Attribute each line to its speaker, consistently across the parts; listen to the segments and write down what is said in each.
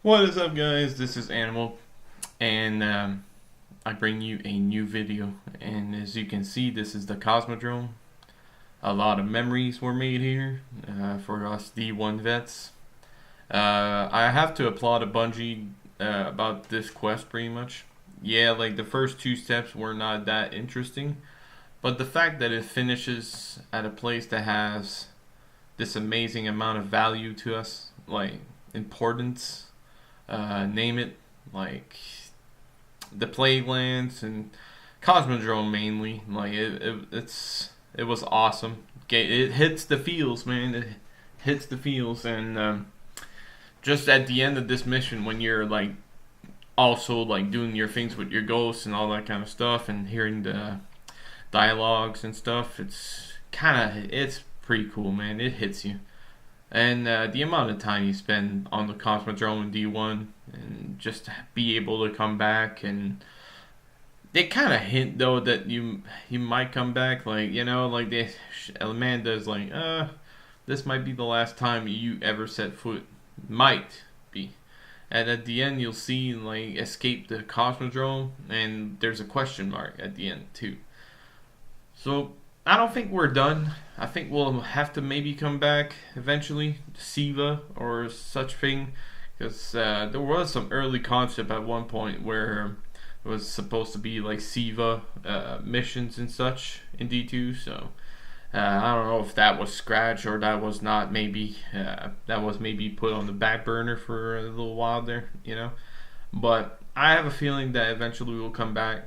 Speaker 1: What is up, guys? This is Animal, and I bring you a new video. And as you can see, this is the Cosmodrome. A lot of memories were made here for us D1 vets. I have to applaud a Bungie about this quest pretty much. Yeah, like the first two steps were not that interesting, but the fact that it finishes at a place that has this amazing amount of value to us, like importance, name it, like the Plaguelands and Cosmodrome mainly, like it was awesome. It hits the feels, man. It hits the feels, and just at the end of this mission, when you're like also like doing your things with your ghosts and all that kind of stuff, and hearing the dialogues and stuff, it's pretty cool, man. It hits you. And the amount of time you spend on the Cosmodrome in D1 and just to be able to come back, and they kind of hint though that you might come back, like, you know, like Amanda's like, this might be the last time you ever set foot, might be. And at the end you'll see like escape the Cosmodrome, and there's a question mark at the end too. So I don't think we're done. I think we'll have to maybe come back eventually, Siva or such thing, because there was some early concept at one point where it was supposed to be like Siva missions and such in D2. So I don't know if that was scratched or that was not. Maybe that was maybe put on the back burner for a little while there, you know. But I have a feeling that eventually we'll come back.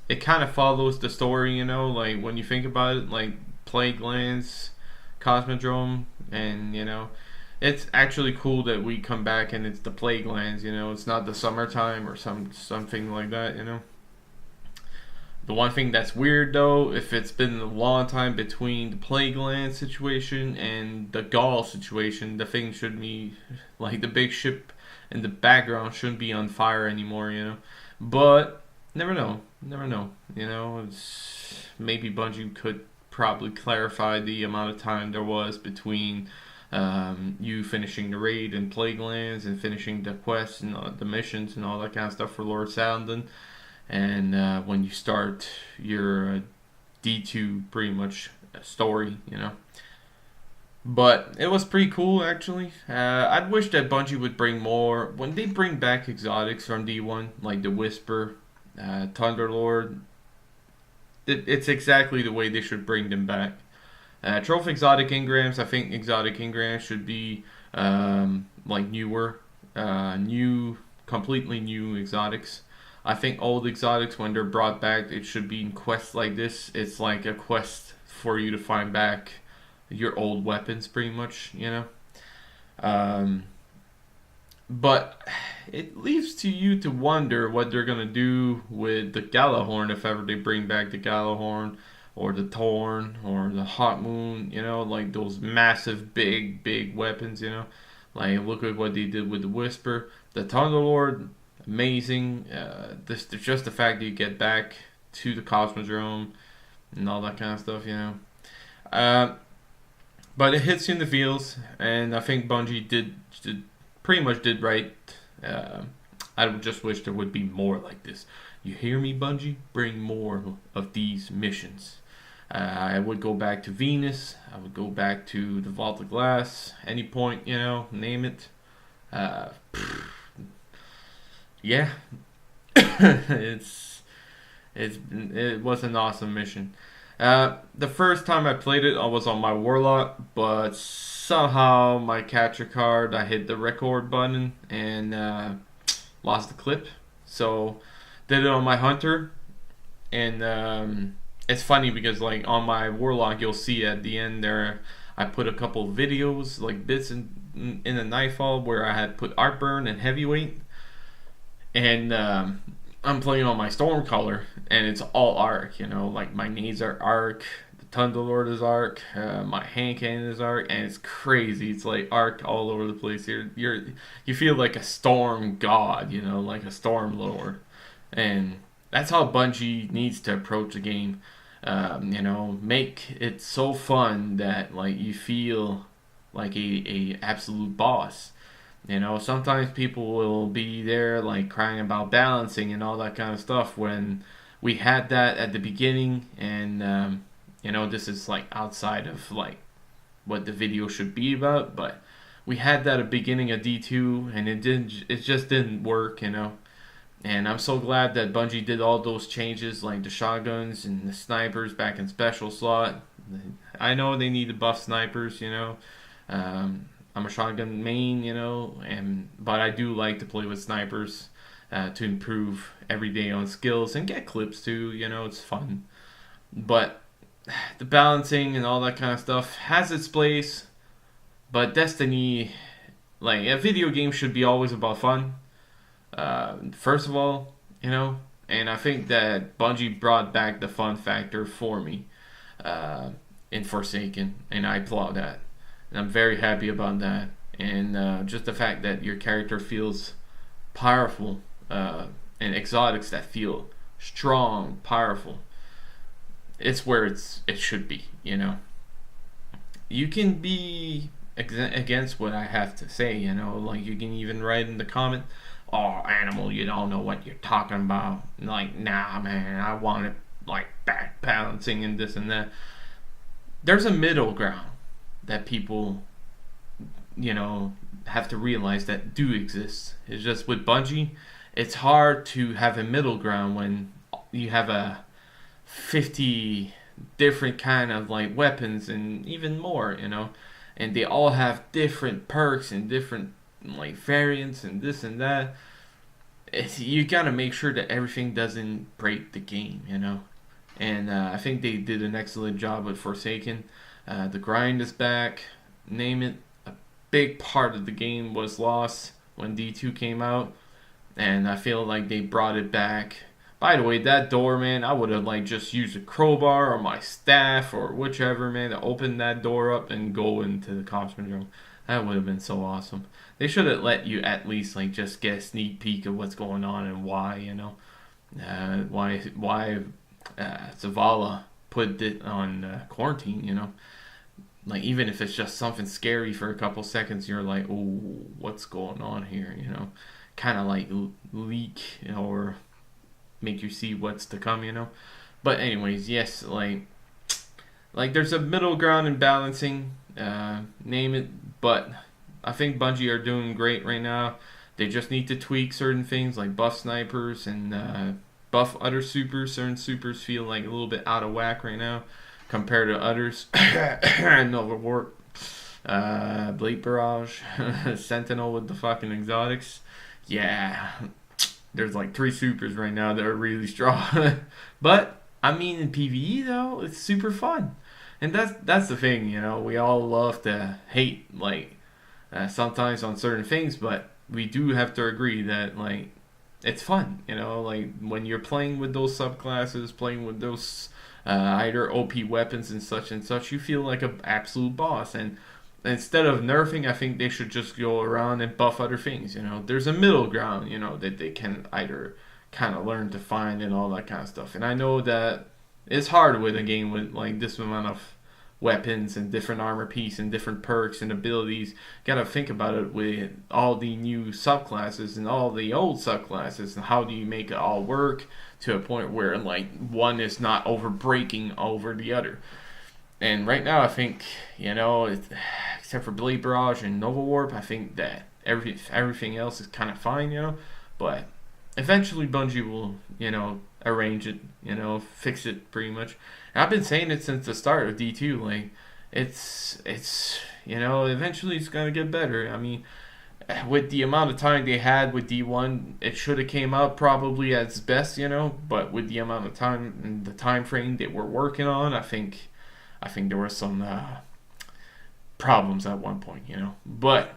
Speaker 1: It kind of follows the story, you know, like when you think about it, like Plaguelands, Cosmodrome, and, you know, it's actually cool that we come back and it's the Plaguelands, you know, it's not the summertime or something like that, you know. The one thing that's weird though, if it's been a long time between the Plaguelands situation and the Gaul situation, the thing should be, like the big ship in the background shouldn't be on fire anymore, you know. But never know, you know. Maybe Bungie could probably clarify the amount of time there was between you finishing the raid and Plaguelands and finishing the quests and the missions and all that kind of stuff for Lord Saladin, and when you start your D2 pretty much story, you know. But it was pretty cool, actually. I'd wish that Bungie would bring more. When they bring back exotics from D1, like the Whisper, Thunderlord, it's exactly the way they should bring them back. Trophy exotic engrams, I think exotic engrams should be like newer, completely new exotics. I think old exotics, when they're brought back, it should be in quests like this. It's like a quest for you to find back your old weapons, pretty much, you know. But it leaves to you to wonder what they're going to do with the Galahorn, if ever they bring back the Galahorn, or the Torn, or the Hot Moon, you know, like those massive, big weapons, you know. Like, look at what they did with the Whisper. The Thunderlord, amazing. Just the fact that you get back to the Cosmodrome and all that kind of stuff, you know. But it hits you in the feels, and I think Bungie pretty much did right. I just wish there would be more like this. You hear me, Bungie? Bring more of these missions. I would go back to Venus. I would go back to the Vault of Glass. Any point, you know, name it. Yeah, it was an awesome mission. The first time I played it, I was on my Warlock, but somehow my capture card, I hit the record button and lost the clip. So did it on my Hunter, and it's funny because like on my Warlock, you'll see at the end there, I put a couple videos, like bits in the Nightfall where I had put Artburn and Heavyweight, and I'm playing on my Stormcaller, and it's all arc, you know, like my nades are arc, the Thunderlord is arc, my hand cannon is arc, and it's crazy. It's like arc all over the place. You feel like a storm god, you know, like a storm lord, and that's how Bungie needs to approach the game. You know, make it so fun that like you feel like a absolute boss. You know, sometimes people will be there like crying about balancing and all that kind of stuff when we had that at the beginning, and you know, this is like outside of like what the video should be about, but we had that at the beginning of D2, and it just didn't work, you know. And I'm so glad that Bungie did all those changes, like the shotguns and the snipers back in special slot. I know they need to buff snipers, you know. I'm a shotgun main, you know, but I do like to play with snipers to improve every day on skills and get clips too, you know, it's fun. But the balancing and all that kind of stuff has its place, but Destiny, like, a video game should be always about fun. First of all, you know, and I think that Bungie brought back the fun factor for me in Forsaken, and I applaud that. And I'm very happy about that. And just the fact that your character feels powerful, and exotics that feel strong, powerful. It's where it should be, you know. You can be against what I have to say, you know. Like, you can even write in the comment, "Oh, Animal, you don't know what you're talking about." Like, nah, man, I want it like back balancing and this and that. There's a middle ground that people, you know, have to realize that do exist. It's just with Bungie, it's hard to have a middle ground when you have a 50 different kind of like weapons and even more, you know, and they all have different perks and different like variants and this and that. You gotta make sure that everything doesn't break the game, you know. And I think they did an excellent job with Forsaken. The grind is back. Name it. A big part of the game was lost when D2 came out, and I feel like they brought it back. By the way, that door, man, I would have like just used a crowbar or my staff or whichever, man, to open that door up and go into the Cosmodrome. That would have been so awesome. They should have let you at least like just get a sneak peek of what's going on and why, you know, why Zavala put it on quarantine, you know. Like, even if it's just something scary for a couple seconds, you're like, oh, what's going on here, you know? Kind of like leak or make you see what's to come, you know? But anyways, yes, like there's a middle ground in balancing, name it, but I think Bungie are doing great right now. They just need to tweak certain things like buff snipers and buff other supers. Certain supers feel like a little bit out of whack right now compared to others. Nova Warp, Blade Barrage, Sentinel with the fucking exotics. Yeah, there's like 3 supers right now that are really strong. But I mean, in PvE though, it's super fun, and that's the thing, you know. We all love to hate like sometimes on certain things, but we do have to agree that like it's fun, you know. Like when you're playing with those subclasses, playing with those either OP weapons and such, you feel like an absolute boss. And instead of nerfing, I think they should just go around and buff other things, you know. There's a middle ground, you know, that they can either kind of learn to find and all that kind of stuff. And I know that it's hard with a game with like this amount of weapons and different armor piece and different perks and abilities. Gotta think about it with all the new subclasses and all the old subclasses, and how do you make it all work to a point where like one is not over breaking over the other. And right now I think, you know, except for Blade Barrage and Nova Warp, I think that everything else is kind of fine, you know. But eventually Bungie will, you know, arrange it, you know, fix it pretty much. And I've been saying it since the start of D2, like it's you know, eventually it's gonna get better. I mean, with the amount of time they had with D1, it should have came out probably at its best, you know. But with the amount of time and the time frame they were working on, I think there were some problems at one point, you know. But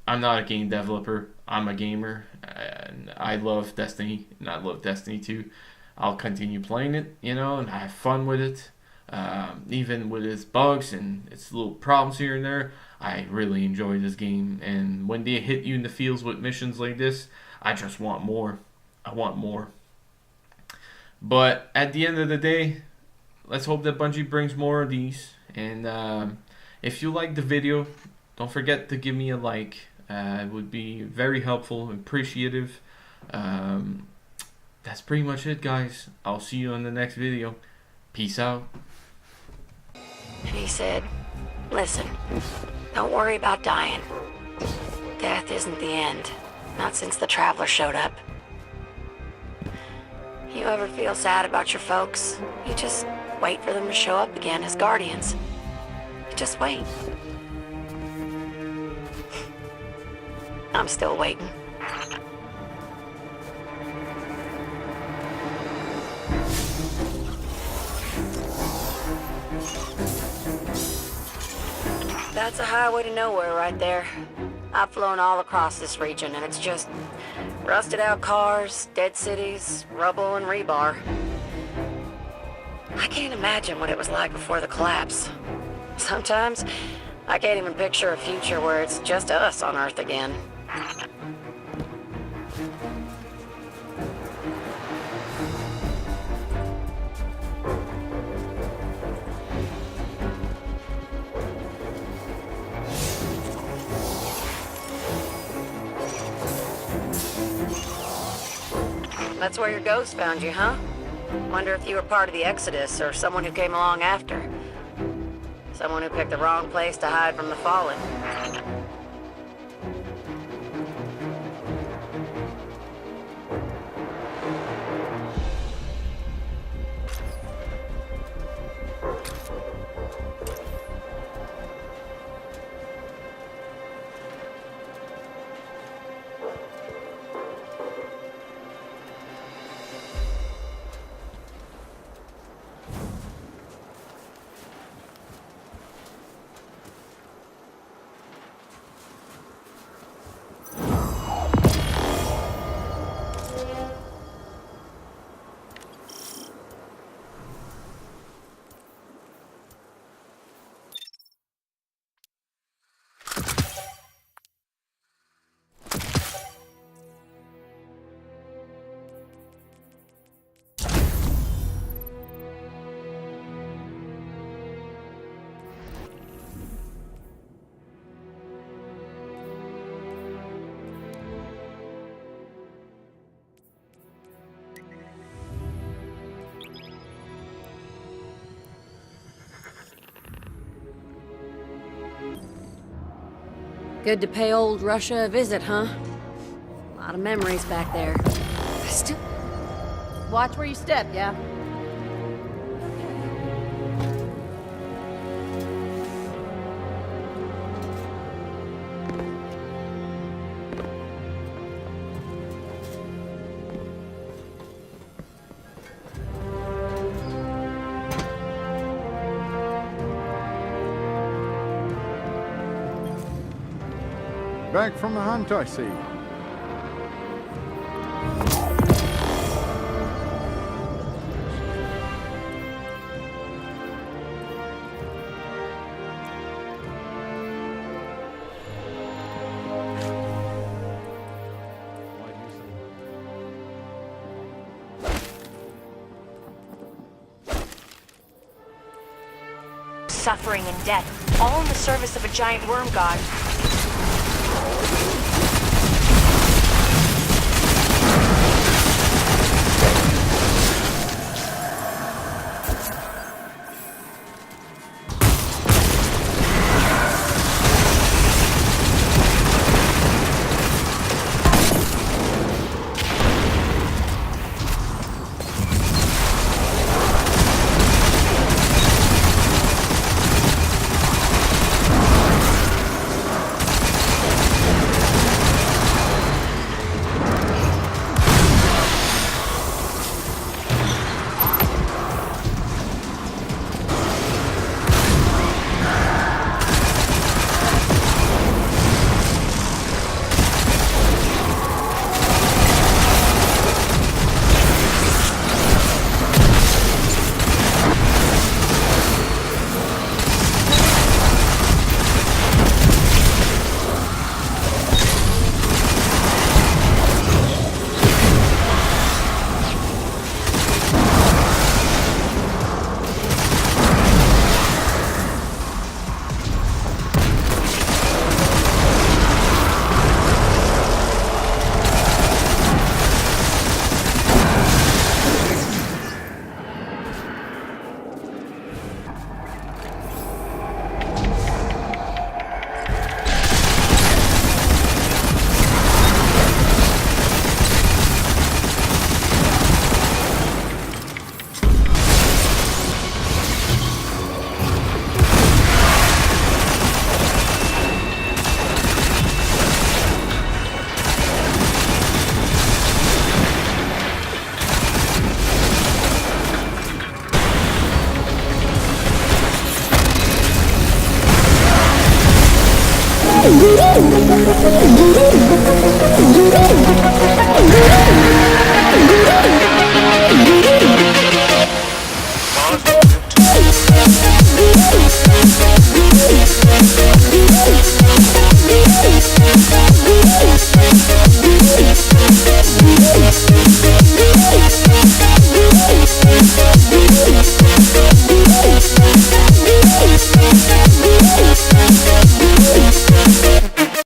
Speaker 1: I'm not a game developer. I'm a gamer, and I love Destiny, and I love Destiny 2. I'll continue playing it, you know, and I have fun with it. Even with its bugs and its little problems here and there, I really enjoy this game. And when they hit you in the feels with missions like this, I just want more. I want more. But at the end of the day, let's hope that Bungie brings more of these. And if you like the video, don't forget to give me a like. It would be very helpful and appreciative. That's pretty much it, guys. I'll see you in the next video. Peace out.
Speaker 2: And he said, listen, don't worry about dying. Death isn't the end. Not since the Traveler showed up. You ever feel sad about your folks? You just wait for them to show up again as guardians. You just wait. I'm still waiting. That's a highway to nowhere right there. I've flown all across this region, and it's just rusted out cars, dead cities, rubble, and rebar. I can't imagine what it was like before the collapse. Sometimes, I can't even picture a future where it's just us on Earth again. That's where your ghost found you, huh? Wonder if you were part of the Exodus or someone who came along after. Someone who picked the wrong place to hide from the fallen. Good to pay old Russia a visit, huh? A lot of memories back there.
Speaker 3: Watch where you step, yeah?
Speaker 4: Back from the hunt, I see.
Speaker 2: Suffering and death, all in the service of a giant worm god.